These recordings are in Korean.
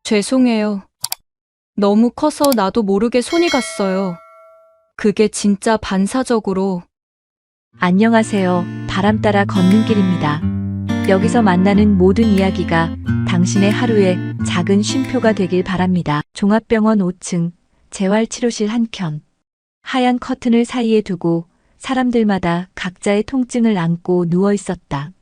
죄송해요. 너무 커서 나도 모르게 손이 갔어요. 그게 진짜 반사적으로. 안녕하세요. 바람 따라 걷는 길입니다. 여기서 만나는 모든 이야기가 당신의 하루의 작은 쉼표가 되길 바랍니다. 종합병원 5층, 재활치료실 한켠. 하얀 커튼을 사이에 두고 사람들마다 각자의 통증을 안고 누워 있었다.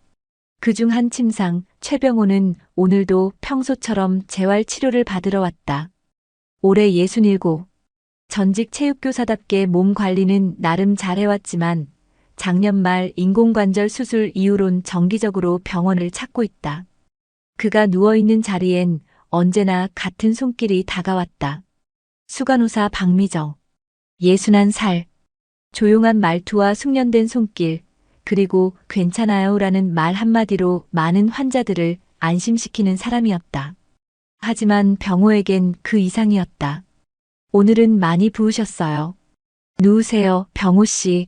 그중 한 침상, 최병호는 오늘도 평소처럼 재활치료를 받으러 왔다. 올해 67. 전직 체육교사답게 몸 관리는 나름 잘해왔지만 작년 말 인공관절 수술 이후론 정기적으로 병원을 찾고 있다. 그가 누워있는 자리엔 언제나 같은 손길이 다가왔다. 수간호사 박미정. 61살. 조용한 말투와 숙련된 손길, 그리고 괜찮아요라는 말 한마디로 많은 환자들을 안심시키는 사람이었다. 하지만 병호에겐 그 이상이었다. 오늘은 많이 부으셨어요. 누우세요, 병호 씨.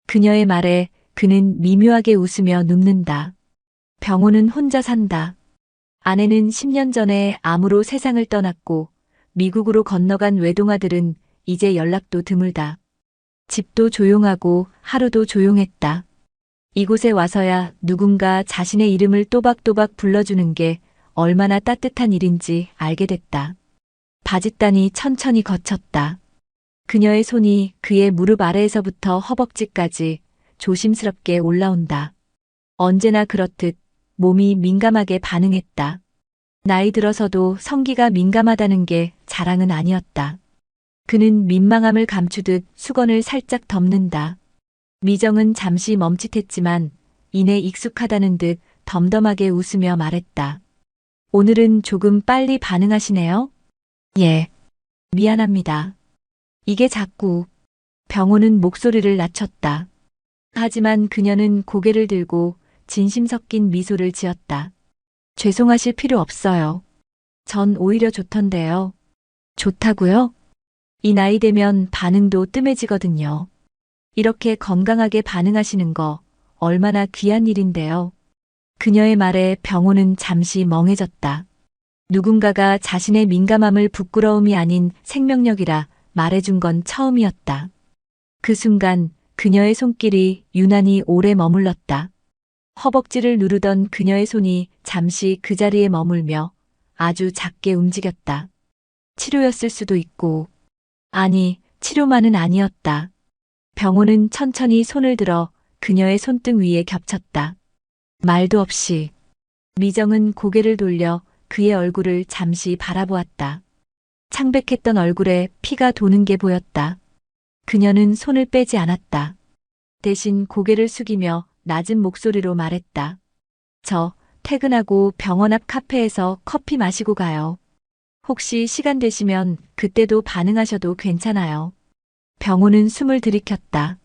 그녀의 말에 그는 미묘하게 웃으며 눕는다. 병호는 혼자 산다. 아내는 10년 전에 암으로 세상을 떠났고 미국으로 건너간 외동아들은 이제 연락도 드물다. 집도 조용하고 하루도 조용했다. 이곳에 와서야 누군가 자신의 이름을 또박또박 불러주는 게 얼마나 따뜻한 일인지 알게 됐다. 바짓단이 천천히 거쳤다. 그녀의 손이 그의 무릎 아래에서부터 허벅지까지 조심스럽게 올라온다. 언제나 그렇듯 몸이 민감하게 반응했다. 나이 들어서도 성기가 민감하다는 게 자랑은 아니었다. 그는 민망함을 감추듯 수건을 살짝 덮는다. 미정은 잠시 멈칫했지만 이내 익숙하다는 듯 덤덤하게 웃으며 말했다. 오늘은 조금 빨리 반응하시네요? 예. 미안합니다. 이게 자꾸. 병호는 목소리를 낮췄다. 하지만 그녀는 고개를 들고 진심 섞인 미소를 지었다. 죄송하실 필요 없어요. 전 오히려 좋던데요. 좋다고요? 이 나이 되면 반응도 뜸해지거든요. 이렇게 건강하게 반응하시는 거 얼마나 귀한 일인데요. 그녀의 말에 병호는 잠시 멍해졌다. 누군가가 자신의 민감함을 부끄러움이 아닌 생명력이라 말해준 건 처음이었다. 그 순간 그녀의 손길이 유난히 오래 머물렀다. 허벅지를 누르던 그녀의 손이 잠시 그 자리에 머물며 아주 작게 움직였다. 치료였을 수도 있고, 아니, 치료만은 아니었다. 병호는 천천히 손을 들어 그녀의 손등 위에 겹쳤다. 말도 없이. 미정은 고개를 돌려 그의 얼굴을 잠시 바라보았다. 창백했던 얼굴에 피가 도는 게 보였다. 그녀는 손을 빼지 않았다. 대신 고개를 숙이며 낮은 목소리로 말했다. 저 퇴근하고 병원 앞 카페에서 커피 마시고 가요. 혹시 시간 되시면 그때도 반응하셔도 괜찮아요. 병호는 숨을 들이켰다.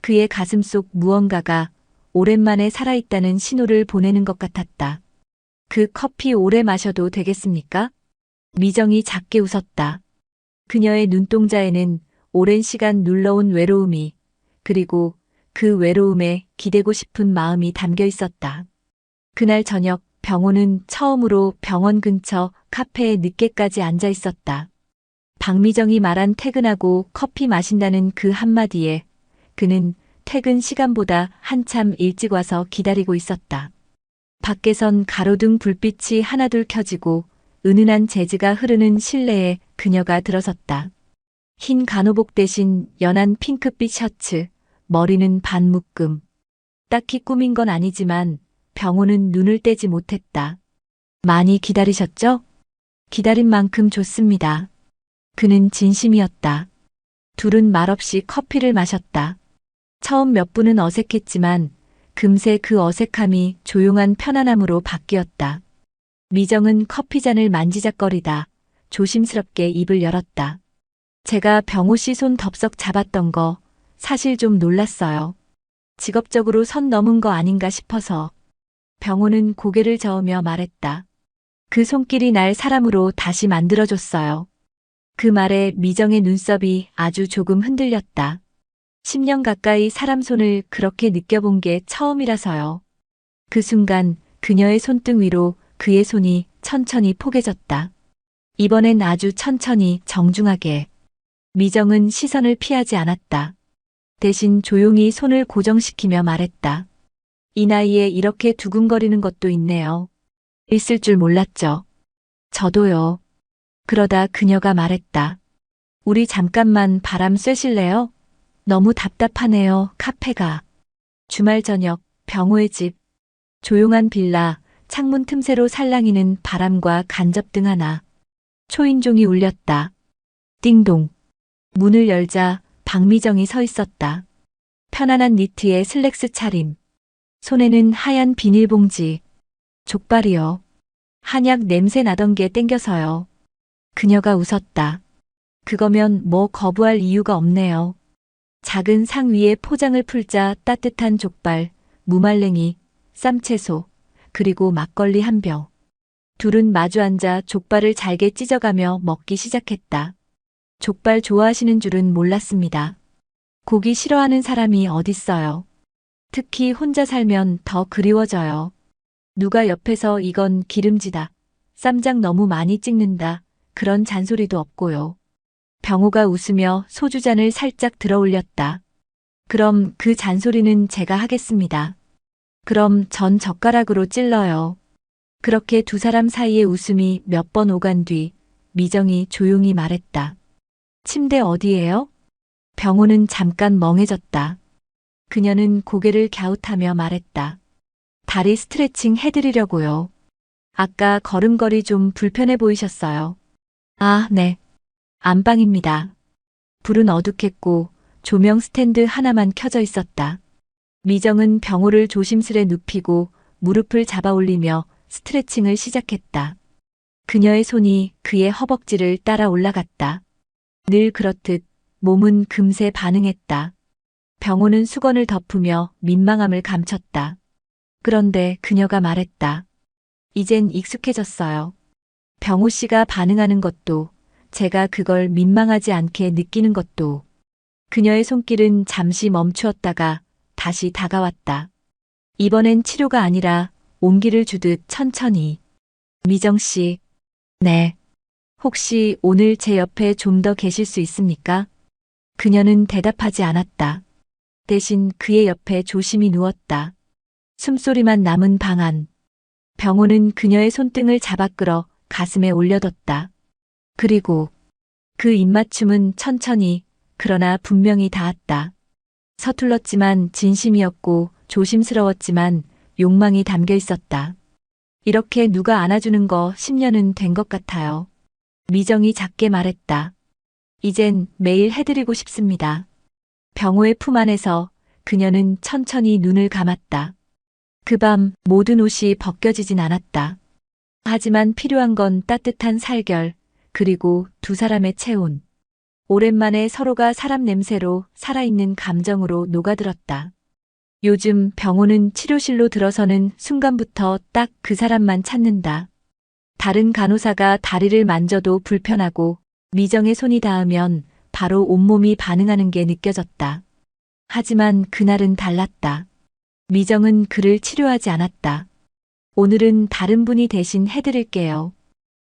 그의 가슴 속 무언가가 오랜만에 살아있다는 신호를 보내는 것 같았다. 그 커피 오래 마셔도 되겠습니까? 미정이 작게 웃었다. 그녀의 눈동자에는 오랜 시간 눌러온 외로움이, 그리고 그 외로움에 기대고 싶은 마음이 담겨 있었다. 그날 저녁 병호는 처음으로 병원 근처 카페에 늦게까지 앉아 있었다. 박미정이 말한 퇴근하고 커피 마신다는 그 한마디에 그는 퇴근 시간보다 한참 일찍 와서 기다리고 있었다. 밖에선 가로등 불빛이 하나둘 켜지고 은은한 재즈가 흐르는 실내에 그녀가 들어섰다. 흰 간호복 대신 연한 핑크빛 셔츠, 머리는 반묶음. 딱히 꾸민 건 아니지만 병호는 눈을 떼지 못했다. 많이 기다리셨죠? 기다린 만큼 좋습니다. 그는 진심이었다. 둘은 말없이 커피를 마셨다. 처음 몇 분은 어색했지만 금세 그 어색함이 조용한 편안함으로 바뀌었다. 미정은 커피잔을 만지작거리다 조심스럽게 입을 열었다. 제가 병호 씨 손 덥석 잡았던 거 사실 좀 놀랐어요. 직업적으로 선 넘은 거 아닌가 싶어서. 병호는 고개를 저으며 말했다. 그 손길이 날 사람으로 다시 만들어줬어요. 그 말에 미정의 눈썹이 아주 조금 흔들렸다. 10년 가까이 사람 손을 그렇게 느껴본 게 처음이라서요. 그 순간 그녀의 손등 위로 그의 손이 천천히 포개졌다. 이번엔 아주 천천히 정중하게. 미정은 시선을 피하지 않았다. 대신 조용히 손을 고정시키며 말했다. 이 나이에 이렇게 두근거리는 것도 있네요. 있을 줄 몰랐죠. 저도요. 그러다 그녀가 말했다. 우리 잠깐만 바람 쐬실래요? 너무 답답하네요, 카페가. 주말 저녁, 병호의 집. 조용한 빌라, 창문 틈새로 살랑이는 바람과 간접등 하나. 초인종이 울렸다. 띵동. 문을 열자 박미정이 서 있었다. 편안한 니트에 슬랙스 차림. 손에는 하얀 비닐봉지. 족발이요. 한약 냄새 나던 게 땡겨서요. 그녀가 웃었다. 그거면 뭐 거부할 이유가 없네요. 작은 상 위에 포장을 풀자 따뜻한 족발, 무말랭이, 쌈채소, 그리고 막걸리 한 병. 둘은 마주 앉아 족발을 잘게 찢어가며 먹기 시작했다. 족발 좋아하시는 줄은 몰랐습니다. 고기 싫어하는 사람이 어딨어요. 특히 혼자 살면 더 그리워져요. 누가 옆에서 이건 기름지다. 쌈장 너무 많이 찍는다. 그런 잔소리도 없고요. 병호가 웃으며 소주잔을 살짝 들어 올렸다. 그럼 그 잔소리는 제가 하겠습니다. 그럼 전 젓가락으로 찔러요. 그렇게 두 사람 사이의 웃음이 몇 번 오간 뒤 미정이 조용히 말했다. 침대 어디예요? 병호는 잠깐 멍해졌다. 그녀는 고개를 갸웃하며 말했다. 다리 스트레칭 해드리려고요. 아까 걸음걸이 좀 불편해 보이셨어요. 아, 네. 안방입니다. 불은 어둑했고 조명 스탠드 하나만 켜져 있었다. 미정은 병호를 조심스레 눕히고 무릎을 잡아 올리며 스트레칭을 시작했다. 그녀의 손이 그의 허벅지를 따라 올라갔다. 늘 그렇듯 몸은 금세 반응했다. 병호는 수건을 덮으며 민망함을 감췄다. 그런데 그녀가 말했다. 이젠 익숙해졌어요. 병호 씨가 반응하는 것도, 제가 그걸 민망하지 않게 느끼는 것도. 그녀의 손길은 잠시 멈추었다가 다시 다가왔다. 이번엔 치료가 아니라 온기를 주듯 천천히. 미정 씨. 네. 혹시 오늘 제 옆에 좀 더 계실 수 있습니까? 그녀는 대답하지 않았다. 대신 그의 옆에 조심히 누웠다. 숨소리만 남은 방 안. 병호는 그녀의 손등을 잡아 끌어 가슴에 올려뒀다. 그리고 그 입맞춤은 천천히, 그러나 분명히 닿았다. 서툴렀지만 진심이었고 조심스러웠지만 욕망이 담겨 있었다. 이렇게 누가 안아주는 거 10년은 된 것 같아요. 미정이 작게 말했다. 이젠 매일 해드리고 싶습니다. 병호의 품 안에서 그녀는 천천히 눈을 감았다. 그 밤 모든 옷이 벗겨지진 않았다. 하지만 필요한 건 따뜻한 살결, 그리고 두 사람의 체온. 오랜만에 서로가 사람 냄새로 살아있는 감정으로 녹아들었다. 요즘 병호는 치료실로 들어서는 순간부터 딱 그 사람만 찾는다. 다른 간호사가 다리를 만져도 불편하고 미정의 손이 닿으면 바로 온몸이 반응하는 게 느껴졌다. 하지만 그날은 달랐다. 미정은 그를 치료하지 않았다. 오늘은 다른 분이 대신 해드릴게요.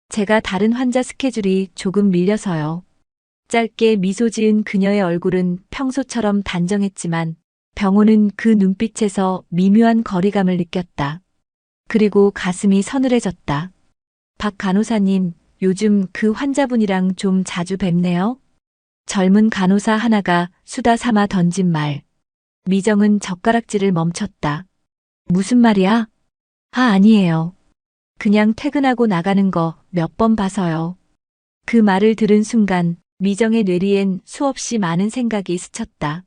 제가 다른 환자 스케줄이 조금 밀려서요. 짧게 미소 지은 그녀의 얼굴은 평소처럼 단정했지만 병호는 그 눈빛에서 미묘한 거리감을 느꼈다. 그리고 가슴이 서늘해졌다. 박 간호사님, 요즘 그 환자분이랑 좀 자주 뵙네요. 젊은 간호사 하나가 수다 삼아 던진 말. 미정은 젓가락질을 멈췄다. 무슨 말이야? 아니에요. 그냥 퇴근하고 나가는 거 몇 번 봐서요. 그 말을 들은 순간 미정의 뇌리엔 수없이 많은 생각이 스쳤다.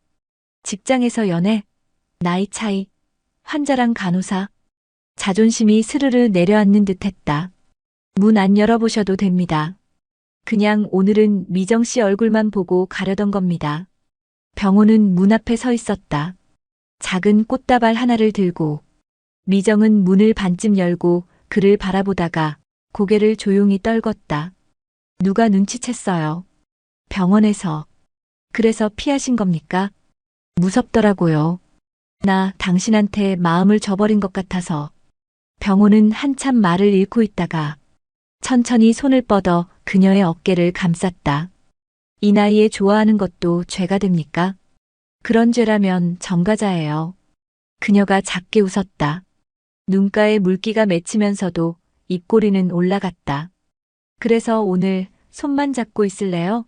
직장에서 연애, 나이 차이, 환자랑 간호사. 자존심이 스르르 내려앉는 듯했다. 문 안 열어보셔도 됩니다. 그냥 오늘은 미정 씨 얼굴만 보고 가려던 겁니다. 병호는 문 앞에 서 있었다. 작은 꽃다발 하나를 들고. 미정은 문을 반쯤 열고 그를 바라보다가 고개를 조용히 떨궜다. 누가 눈치챘어요. 병원에서. 그래서 피하신 겁니까? 무섭더라고요. 나 당신한테 마음을 줘버린 것 같아서. 병호는 한참 말을 잃고 있다가 천천히 손을 뻗어 그녀의 어깨를 감쌌다. 이 나이에 좋아하는 것도 죄가 됩니까? 그런 죄라면 정가자예요. 그녀가 작게 웃었다. 눈가에 물기가 맺히면서도 입꼬리는 올라갔다. 그래서 오늘 손만 잡고 있을래요?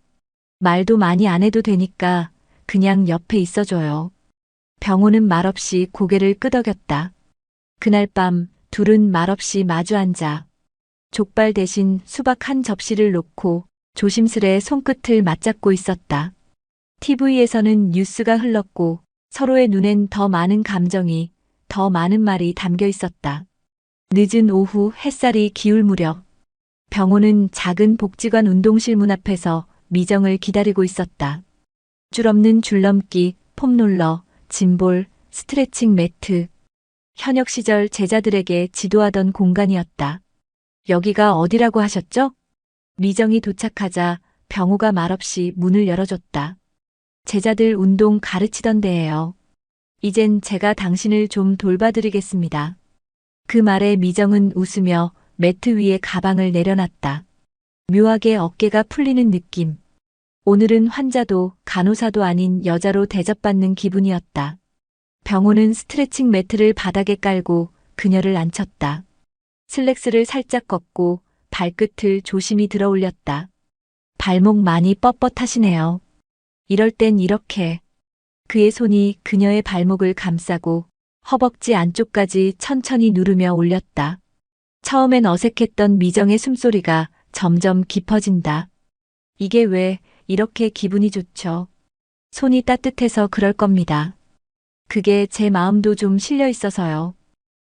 말도 많이 안 해도 되니까 그냥 옆에 있어줘요. 병호는 말없이 고개를 끄덕였다. 그날 밤 둘은 말없이 마주 앉아 족발 대신 수박 한 접시를 놓고 조심스레 손끝을 맞잡고 있었다. TV에서는 뉴스가 흘렀고 서로의 눈엔 더 많은 감정이, 더 많은 말이 담겨 있었다. 늦은 오후 햇살이 기울 무렵 병호는 작은 복지관 운동실 문 앞에서 미정을 기다리고 있었다. 줄 없는 줄넘기, 폼롤러, 짐볼, 스트레칭 매트. 현역 시절 제자들에게 지도하던 공간이었다. 여기가 어디라고 하셨죠? 미정이 도착하자 병호가 말없이 문을 열어줬다. 제자들 운동 가르치던 데예요. 이젠 제가 당신을 좀 돌봐드리겠습니다. 그 말에 미정은 웃으며 매트 위에 가방을 내려놨다. 묘하게 어깨가 풀리는 느낌. 오늘은 환자도 간호사도 아닌 여자로 대접받는 기분이었다. 병호는 스트레칭 매트를 바닥에 깔고 그녀를 앉혔다. 슬랙스를 살짝 걷고 발끝을 조심히 들어 올렸다. 발목 많이 뻣뻣하시네요. 이럴 땐 이렇게. 그의 손이 그녀의 발목을 감싸고 허벅지 안쪽까지 천천히 누르며 올렸다. 처음엔 어색했던 미정의 숨소리가 점점 깊어진다. 이게 왜 이렇게 기분이 좋죠? 손이 따뜻해서 그럴 겁니다. 그게 제 마음도 좀 실려 있어서요.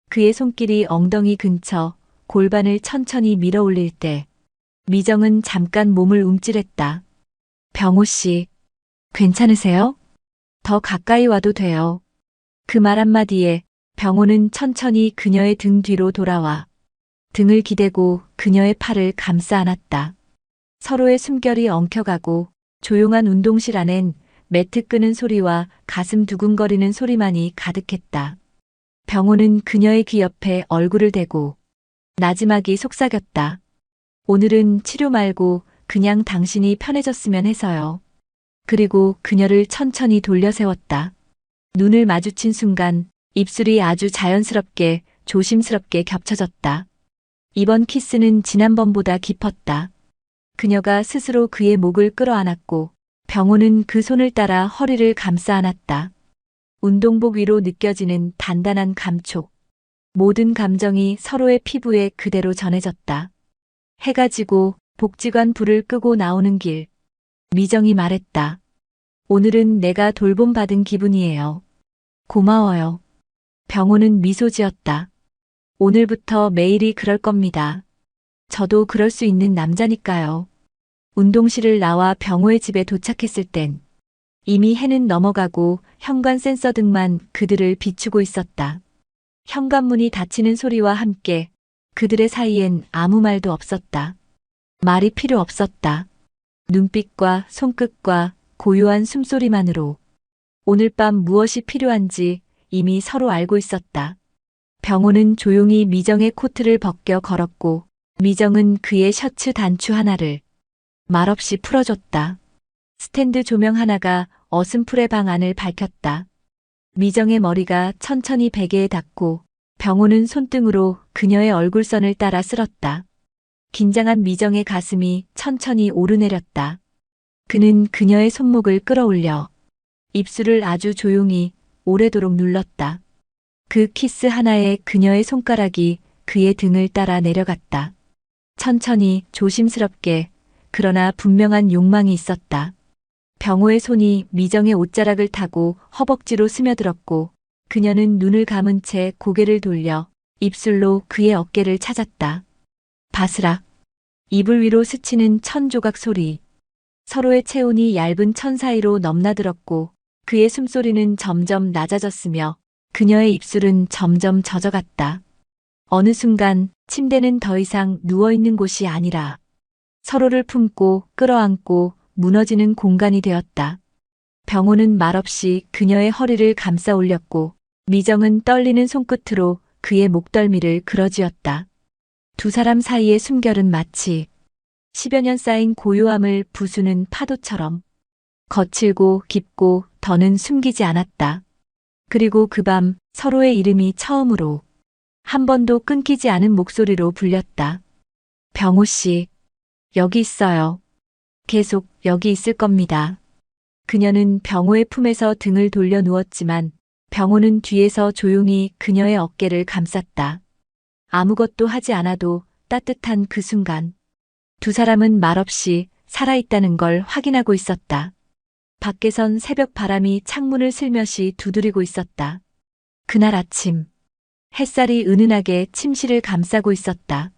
그의 손길이 엉덩이 근처 골반을 천천히 밀어 올릴 때 미정은 잠깐 몸을 움찔했다. 병호 씨, 괜찮으세요? 더 가까이 와도 돼요. 그 말 한마디에 병호는 천천히 그녀의 등 뒤로 돌아와 등을 기대고 그녀의 팔을 감싸 안았다. 서로의 숨결이 엉켜가고 조용한 운동실 안엔 매트 끄는 소리와 가슴 두근거리는 소리만이 가득했다. 병호는 그녀의 귀 옆에 얼굴을 대고 나지막이 속삭였다. 오늘은 치료 말고 그냥 당신이 편해졌으면 해서요. 그리고 그녀를 천천히 돌려 세웠다. 눈을 마주친 순간 입술이 아주 자연스럽게 조심스럽게 겹쳐졌다. 이번 키스는 지난번보다 깊었다. 그녀가 스스로 그의 목을 끌어안았고 병호는 그 손을 따라 허리를 감싸 안았다. 운동복 위로 느껴지는 단단한 감촉. 모든 감정이 서로의 피부에 그대로 전해졌다. 해가 지고 복지관 불을 끄고 나오는 길. 미정이 말했다. 오늘은 내가 돌봄받은 기분이에요. 고마워요. 병호는 미소 지었다. 오늘부터 매일이 그럴 겁니다. 저도 그럴 수 있는 남자니까요. 운동실을 나와 병호의 집에 도착했을 땐 이미 해는 넘어가고 현관 센서 등만 그들을 비추고 있었다. 현관문이 닫히는 소리와 함께 그들의 사이엔 아무 말도 없었다. 말이 필요 없었다. 눈빛과 손끝과 고요한 숨소리만으로 오늘 밤 무엇이 필요한지 이미 서로 알고 있었다. 병호는 조용히 미정의 코트를 벗겨 걸었고 미정은 그의 셔츠 단추 하나를 말없이 풀어줬다. 스탠드 조명 하나가 어슴풀의 방 안을 밝혔다. 미정의 머리가 천천히 베개에 닿고 병호는 손등으로 그녀의 얼굴선을 따라 쓸었다. 긴장한 미정의 가슴이 천천히 오르내렸다. 그는 그녀의 손목을 끌어올려 입술을 아주 조용히 오래도록 눌렀다. 그 키스 하나에 그녀의 손가락이 그의 등을 따라 내려갔다. 천천히 조심스럽게 그러나 분명한 욕망이 있었다. 병호의 손이 미정의 옷자락을 타고 허벅지로 스며들었고 그녀는 눈을 감은 채 고개를 돌려 입술로 그의 어깨를 찾았다. 바스락. 이불 위로 스치는 천 조각 소리. 서로의 체온이 얇은 천 사이로 넘나들었고 그의 숨소리는 점점 낮아졌으며 그녀의 입술은 점점 젖어갔다. 어느 순간 침대는 더 이상 누워있는 곳이 아니라 서로를 품고 끌어안고 무너지는 공간이 되었다. 병호는 말없이 그녀의 허리를 감싸 올렸고 미정은 떨리는 손끝으로 그의 목덜미를 그어쥐었다. 두 사람 사이의 숨결은 마치 10여 년 쌓인 고요함을 부수는 파도처럼 거칠고 깊고 더는 숨기지 않았다. 그리고 그 밤 서로의 이름이 처음으로 한 번도 끊기지 않은 목소리로 불렸다. 병호 씨, 여기 있어요. 계속 여기 있을 겁니다. 그녀는 병호의 품에서 등을 돌려 누웠지만 병호는 뒤에서 조용히 그녀의 어깨를 감쌌다. 아무것도 하지 않아도 따뜻한 그 순간 두 사람은 말없이 살아있다는 걸 확인하고 있었다. 밖에선 새벽 바람이 창문을 슬며시 두드리고 있었다. 그날 아침 햇살이 은은하게 침실을 감싸고 있었다.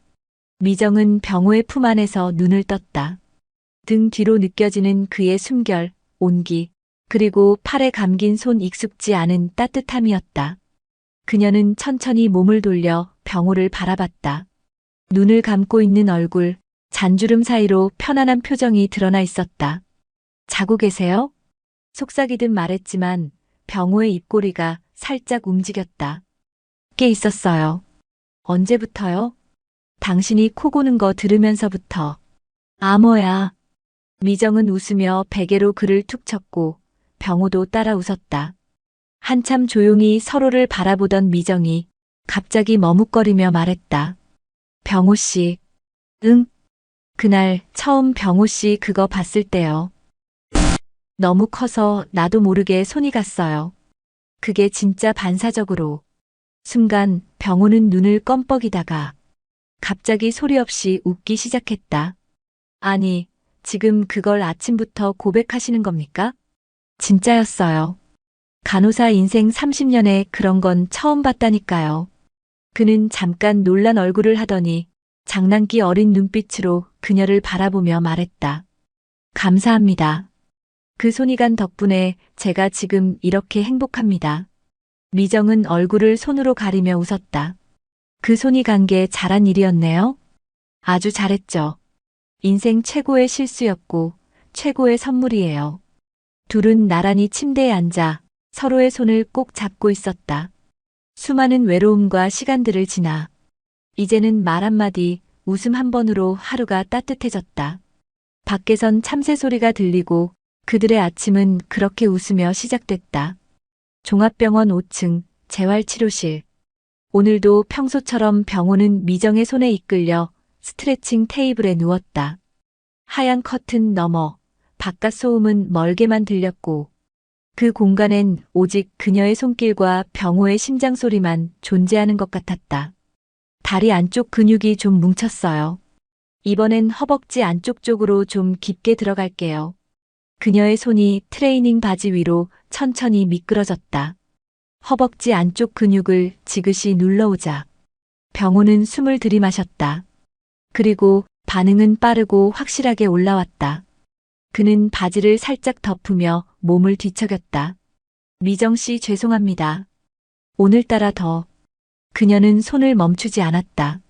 미정은 병호의 품 안에서 눈을 떴다. 등 뒤로 느껴지는 그의 숨결, 온기, 그리고 팔에 감긴 손 익숙지 않은 따뜻함이었다. 그녀는 천천히 몸을 돌려 병호를 바라봤다. 눈을 감고 있는 얼굴, 잔주름 사이로 편안한 표정이 드러나 있었다. 자고 계세요? 속삭이듯 말했지만 병호의 입꼬리가 살짝 움직였다. 깨 있었어요. 언제부터요? 당신이 코 고는 거 들으면서부터. 아, 뭐야. 미정은 웃으며 베개로 그를 툭 쳤고 병호도 따라 웃었다. 한참 조용히 서로를 바라보던 미정이 갑자기 머뭇거리며 말했다. 병호 씨. 응. 그날 처음 병호 씨 그거 봤을 때요. 너무 커서 나도 모르게 손이 갔어요. 그게 진짜 반사적으로. 순간 병호는 눈을 껌뻑이다가 갑자기 소리 없이 웃기 시작했다. 아니, 지금 그걸 아침부터 고백하시는 겁니까? 진짜였어요. 간호사 인생 30년에 그런 건 처음 봤다니까요. 그는 잠깐 놀란 얼굴을 하더니 장난기 어린 눈빛으로 그녀를 바라보며 말했다. 감사합니다. 그 손이 간 덕분에 제가 지금 이렇게 행복합니다. 미정은 얼굴을 손으로 가리며 웃었다. 그 손이 간 게 잘한 일이었네요. 아주 잘했죠. 인생 최고의 실수였고 최고의 선물이에요. 둘은 나란히 침대에 앉아 서로의 손을 꼭 잡고 있었다. 수많은 외로움과 시간들을 지나 이제는 말 한마디, 웃음 한 번으로 하루가 따뜻해졌다. 밖에선 참새 소리가 들리고 그들의 아침은 그렇게 웃으며 시작됐다. 종합병원 5층 재활치료실. 오늘도 평소처럼 병호는 미정의 손에 이끌려 스트레칭 테이블에 누웠다. 하얀 커튼 너머 바깥 소음은 멀게만 들렸고 그 공간엔 오직 그녀의 손길과 병호의 심장 소리만 존재하는 것 같았다. 다리 안쪽 근육이 좀 뭉쳤어요. 이번엔 허벅지 안쪽 쪽으로 좀 깊게 들어갈게요. 그녀의 손이 트레이닝 바지 위로 천천히 미끄러졌다. 허벅지 안쪽 근육을 지그시 눌러오자 병호는 숨을 들이마셨다. 그리고 반응은 빠르고 확실하게 올라왔다. 그는 바지를 살짝 덮으며 몸을 뒤척였다. 미정 씨 죄송합니다. 오늘따라 더. 그녀는 손을 멈추지 않았다.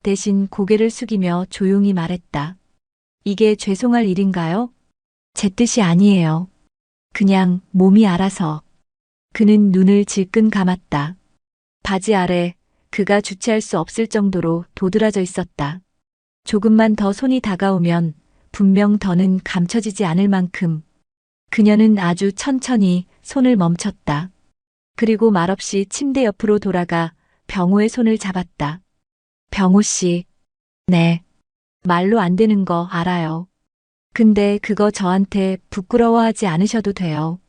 대신 고개를 숙이며 조용히 말했다. 이게 죄송할 일인가요? 제 뜻이 아니에요. 그냥 몸이 알아서. 그는 눈을 질끈 감았다. 바지 아래 그가 주체할 수 없을 정도로 도드라져 있었다. 조금만 더 손이 다가오면 분명 더는 감춰지지 않을 만큼 그녀는 아주 천천히 손을 멈췄다. 그리고 말없이 침대 옆으로 돌아가 병호의 손을 잡았다. 병호 씨. 네. 말로 안 되는 거 알아요. 근데 그거 저한테 부끄러워하지 않으셔도 돼요.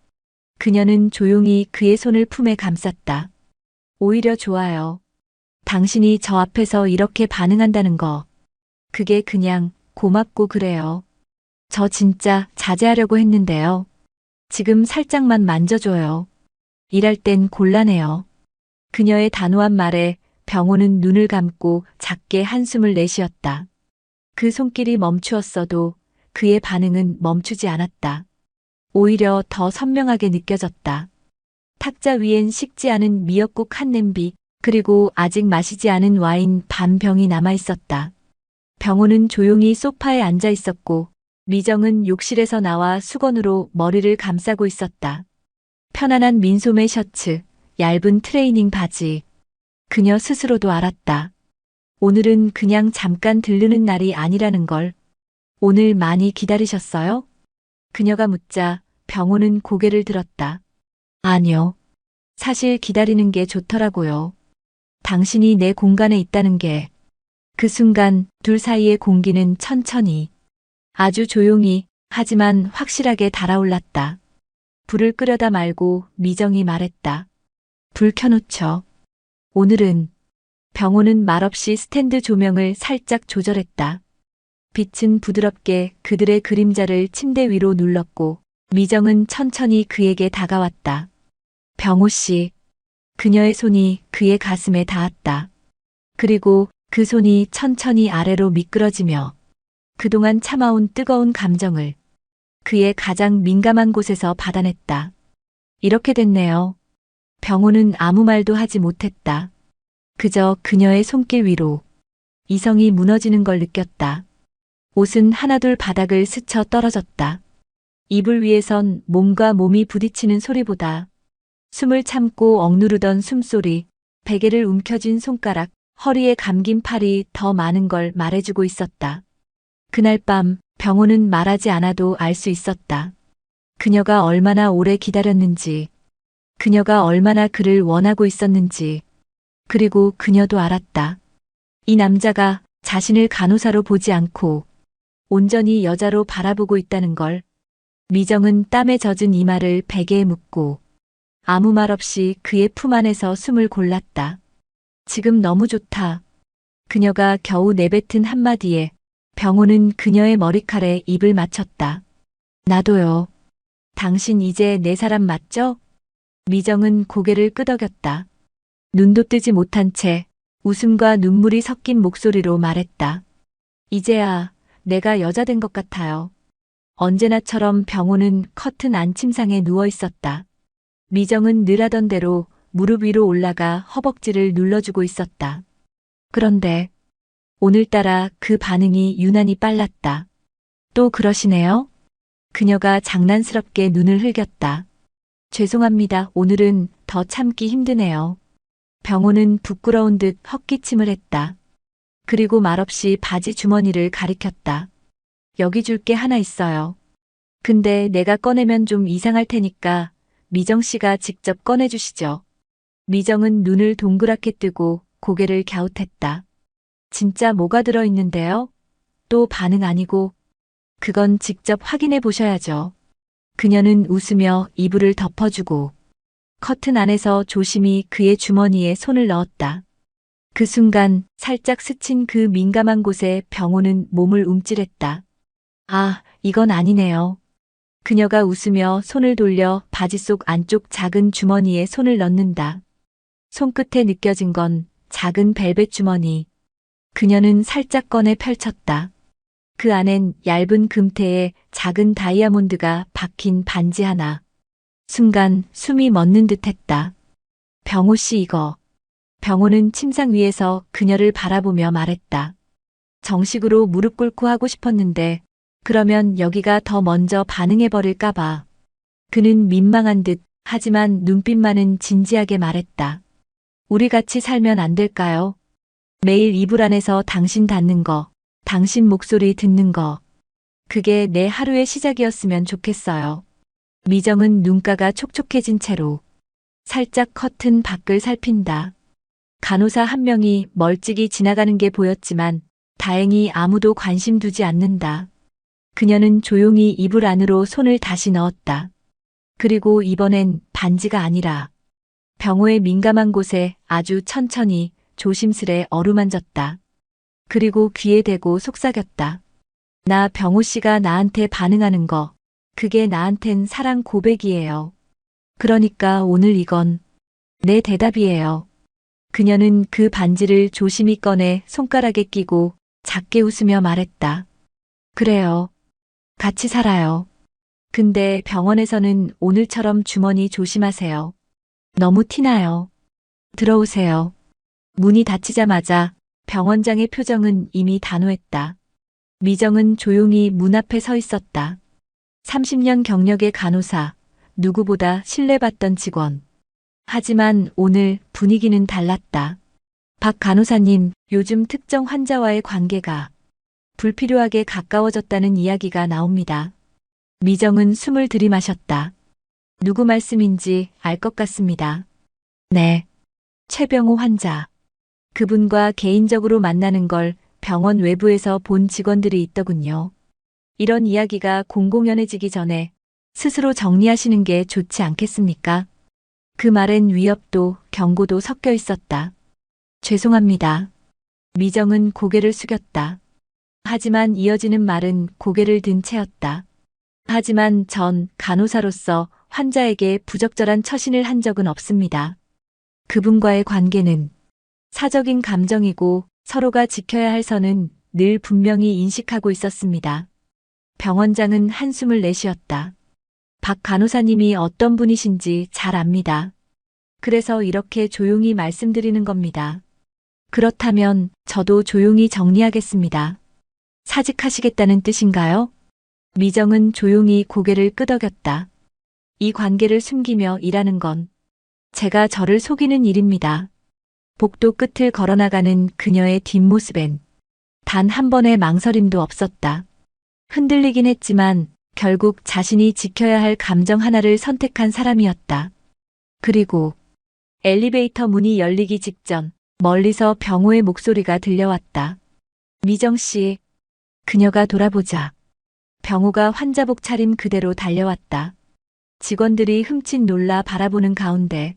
그녀는 조용히 그의 손을 품에 감쌌다. 오히려 좋아요. 당신이 저 앞에서 이렇게 반응한다는 거. 그게 그냥 고맙고 그래요. 저 진짜 자제하려고 했는데요. 지금 살짝만 만져줘요. 일할 땐 곤란해요. 그녀의 단호한 말에 병호는 눈을 감고 작게 한숨을 내쉬었다. 그 손길이 멈추었어도 그의 반응은 멈추지 않았다. 오히려 더 선명하게 느껴졌다. 탁자 위엔 식지 않은 미역국 한 냄비, 그리고 아직 마시지 않은 와인 반 병이 남아 있었다. 병호는 조용히 소파에 앉아 있었고 미정은 욕실에서 나와 수건으로 머리를 감싸고 있었다. 편안한 민소매 셔츠, 얇은 트레이닝 바지. 그녀 스스로도 알았다. 오늘은 그냥 잠깐 들르는 날이 아니라는 걸. 오늘 많이 기다리셨어요? 그녀가 묻자 병호는 고개를 들었다. 아니요. 사실 기다리는 게 좋더라고요. 당신이 내 공간에 있다는 게. 그 순간 둘 사이의 공기는 천천히, 아주 조용히, 하지만 확실하게 달아올랐다. 불을 끄려다 말고 미정이 말했다. 불 켜놓죠. 오늘은. 병호는 말없이 스탠드 조명을 살짝 조절했다. 빛은 부드럽게 그들의 그림자를 침대 위로 눌렀고 미정은 천천히 그에게 다가왔다. 병호 씨. 그녀의 손이 그의 가슴에 닿았다. 그리고 그 손이 천천히 아래로 미끄러지며 그동안 참아온 뜨거운 감정을 그의 가장 민감한 곳에서 받아냈다. 이렇게 됐네요. 병호는 아무 말도 하지 못했다. 그저 그녀의 손길 위로 이성이 무너지는 걸 느꼈다. 옷은 하나둘 바닥을 스쳐 떨어졌다. 이불 위에선 몸과 몸이 부딪히는 소리보다 숨을 참고 억누르던 숨소리, 베개를 움켜쥔 손가락, 허리에 감긴 팔이 더 많은 걸 말해주고 있었다. 그날 밤 병호는 말하지 않아도 알 수 있었다. 그녀가 얼마나 오래 기다렸는지, 그녀가 얼마나 그를 원하고 있었는지, 그리고 그녀도 알았다. 이 남자가 자신을 간호사로 보지 않고 온전히 여자로 바라보고 있다는 걸. 미정은 땀에 젖은 이마를 베개에 묻고 아무 말 없이 그의 품 안에서 숨을 골랐다. 지금 너무 좋다. 그녀가 겨우 내뱉은 한마디에 병호는 그녀의 머리칼에 입을 맞췄다. 나도요. 당신 이제 내 사람 맞죠? 미정은 고개를 끄덕였다. 눈도 뜨지 못한 채 웃음과 눈물이 섞인 목소리로 말했다. 이제야 내가 여자 된 것 같아요. 언제나처럼 병호는 커튼 안침상에 누워 있었다. 미정은 늘 하던 대로 무릎 위로 올라가 허벅지를 눌러주고 있었다. 그런데 오늘따라 그 반응이 유난히 빨랐다. 또 그러시네요? 그녀가 장난스럽게 눈을 흘겼다. 죄송합니다. 오늘은 더 참기 힘드네요. 병호는 부끄러운 듯 헛기침을 했다. 그리고 말없이 바지 주머니를 가리켰다. 여기 줄 게 하나 있어요. 근데 내가 꺼내면 좀 이상할 테니까 미정 씨가 직접 꺼내주시죠. 미정은 눈을 동그랗게 뜨고 고개를 갸웃했다. 진짜 뭐가 들어있는데요? 또 반응 아니고. 그건 직접 확인해 보셔야죠. 그녀는 웃으며 이불을 덮어주고 커튼 안에서 조심히 그의 주머니에 손을 넣었다. 그 순간 살짝 스친 그 민감한 곳에 병호는 몸을 움찔했다. 아, 이건 아니네요. 그녀가 웃으며 손을 돌려 바지 속 안쪽 작은 주머니에 손을 넣는다. 손끝에 느껴진 건 작은 벨벳 주머니. 그녀는 살짝 꺼내 펼쳤다. 그 안엔 얇은 금테에 작은 다이아몬드가 박힌 반지 하나. 순간 숨이 멎는 듯 했다. 병호 씨 이거. 병호는 침상 위에서 그녀를 바라보며 말했다. 정식으로 무릎 꿇고 하고 싶었는데 그러면 여기가 더 먼저 반응해버릴까봐. 그는 민망한 듯 하지만 눈빛만은 진지하게 말했다. 우리 같이 살면 안 될까요? 매일 이불 안에서 당신 닿는 거, 당신 목소리 듣는 거. 그게 내 하루의 시작이었으면 좋겠어요. 미정은 눈가가 촉촉해진 채로 살짝 커튼 밖을 살핀다. 간호사 한 명이 멀찍이 지나가는 게 보였지만 다행히 아무도 관심 두지 않는다. 그녀는 조용히 이불 안으로 손을 다시 넣었다. 그리고 이번엔 반지가 아니라 병호의 민감한 곳에 아주 천천히 조심스레 어루만졌다. 그리고 귀에 대고 속삭였다. 나 병호 씨가 나한테 반응하는 거, 그게 나한텐 사랑 고백이에요. 그러니까 오늘 이건 내 대답이에요. 그녀는 그 반지를 조심히 꺼내 손가락에 끼고 작게 웃으며 말했다. 그래요. 같이 살아요. 근데 병원에서는 오늘처럼 주머니 조심하세요. 너무 티나요. 들어오세요. 문이 닫히자마자 병원장의 표정은 이미 단호했다. 미정은 조용히 문 앞에 서 있었다. 30년 경력의 간호사, 누구보다 신뢰받던 직원. 하지만 오늘 분위기는 달랐다. 박 간호사님, 요즘 특정 환자와의 관계가 불필요하게 가까워졌다는 이야기가 나옵니다. 미정은 숨을 들이마셨다. 누구 말씀인지 알 것 같습니다. 네. 최병호 환자. 그분과 개인적으로 만나는 걸 병원 외부에서 본 직원들이 있더군요. 이런 이야기가 공공연해지기 전에 스스로 정리하시는 게 좋지 않겠습니까? 그 말엔 위협도 경고도 섞여 있었다. 죄송합니다. 미정은 고개를 숙였다. 하지만 이어지는 말은 고개를 든 채였다. 하지만 전 간호사로서 환자에게 부적절한 처신을 한 적은 없습니다. 그분과의 관계는 사적인 감정이고 서로가 지켜야 할 선은 늘 분명히 인식하고 있었습니다. 병원장은 한숨을 내쉬었다. 박 간호사님이 어떤 분이신지 잘 압니다. 그래서 이렇게 조용히 말씀드리는 겁니다. 그렇다면 저도 조용히 정리하겠습니다. 사직하시겠다는 뜻인가요? 미정은 조용히 고개를 끄덕였다. 이 관계를 숨기며 일하는 건 제가 저를 속이는 일입니다. 복도 끝을 걸어나가는 그녀의 뒷모습엔 단 한 번의 망설임도 없었다. 흔들리긴 했지만 결국 자신이 지켜야 할 감정 하나를 선택한 사람이었다. 그리고 엘리베이터 문이 열리기 직전 멀리서 병호의 목소리가 들려왔다. 미정 씨. 그녀가 돌아보자 병호가 환자복 차림 그대로 달려왔다. 직원들이 흠칫 놀라 바라보는 가운데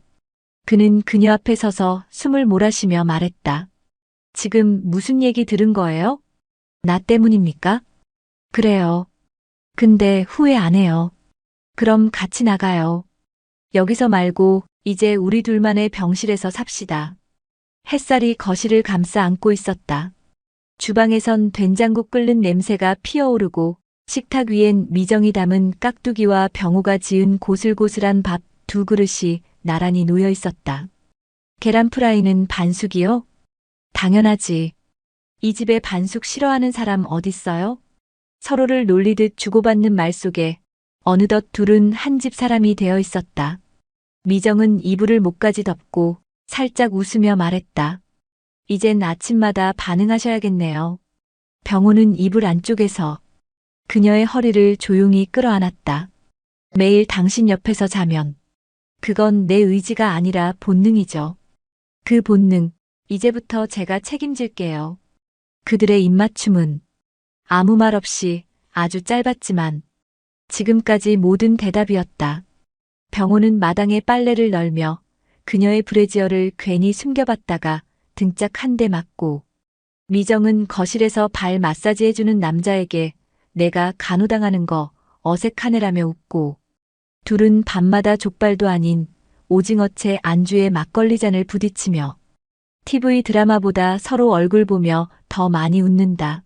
그는 그녀 앞에 서서 숨을 몰아쉬며 말했다. 지금 무슨 얘기 들은 거예요? 나 때문입니까? 그래요. 근데 후회 안 해요. 그럼 같이 나가요. 여기서 말고 이제 우리 둘만의 병실에서 삽시다. 햇살이 거실을 감싸 안고 있었다. 주방에선 된장국 끓는 냄새가 피어오르고 식탁 위엔 미정이 담은 깍두기와 병호가 지은 고슬고슬한 밥 2그릇이 나란히 놓여 있었다. 계란 프라이는 반숙이요? 당연하지. 이 집에 반숙 싫어하는 사람 어딨어요? 서로를 놀리듯 주고받는 말 속에 어느덧 둘은 한 집 사람이 되어 있었다. 미정은 이불을 목까지 덮고 살짝 웃으며 말했다. 이젠 아침마다 반응하셔야겠네요. 병호는 이불 안쪽에서 그녀의 허리를 조용히 끌어안았다. 매일 당신 옆에서 자면 그건 내 의지가 아니라 본능이죠. 그 본능, 이제부터 제가 책임질게요. 그들의 입맞춤은 아무 말 없이 아주 짧았지만 지금까지 모든 대답이었다. 병호는 마당에 빨래를 널며 그녀의 브래지어를 괜히 숨겨봤다가 등짝 한 대 맞고 미정은 거실에서 발 마사지 해주는 남자에게 내가 간호당하는 거 어색하네라며 웃고 둘은 밤마다 족발도 아닌 오징어채 안주에 막걸리 잔을 부딪히며 TV 드라마보다 서로 얼굴 보며 더 많이 웃는다.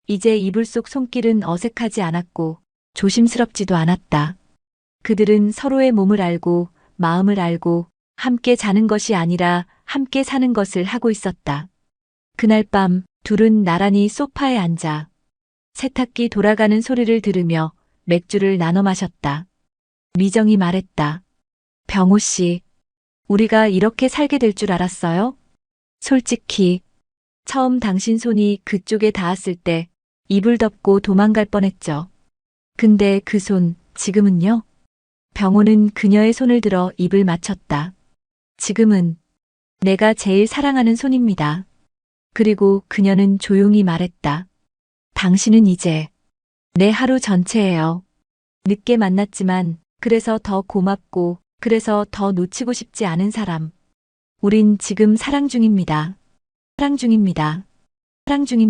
이제 이불 속 손길은 어색하지 않았고 조심스럽지도 않았다. 그들은 서로의 몸을 알고 마음을 알고 함께 자는 것이 아니라 함께 사는 것을 하고 있었다. 그날 밤 둘은 나란히 소파에 앉아 세탁기 돌아가는 소리를 들으며 맥주를 나눠 마셨다. 미정이 말했다. 병호 씨, 우리가 이렇게 살게 될 줄 알았어요? 솔직히 처음 당신 손이 그쪽에 닿았을 때 이불 덮고 도망갈 뻔했죠. 근데 그 손, 지금은요? 병호는 그녀의 손을 들어 입을 맞췄다. 지금은 내가 제일 사랑하는 손입니다. 그리고 그녀는 조용히 말했다. 당신은 이제 내 하루 전체예요. 늦게 만났지만 그래서 더 고맙고 그래서 더 놓치고 싶지 않은 사람. 우린 지금 사랑 중입니다. 사랑 중입니다. 사랑 중입니다.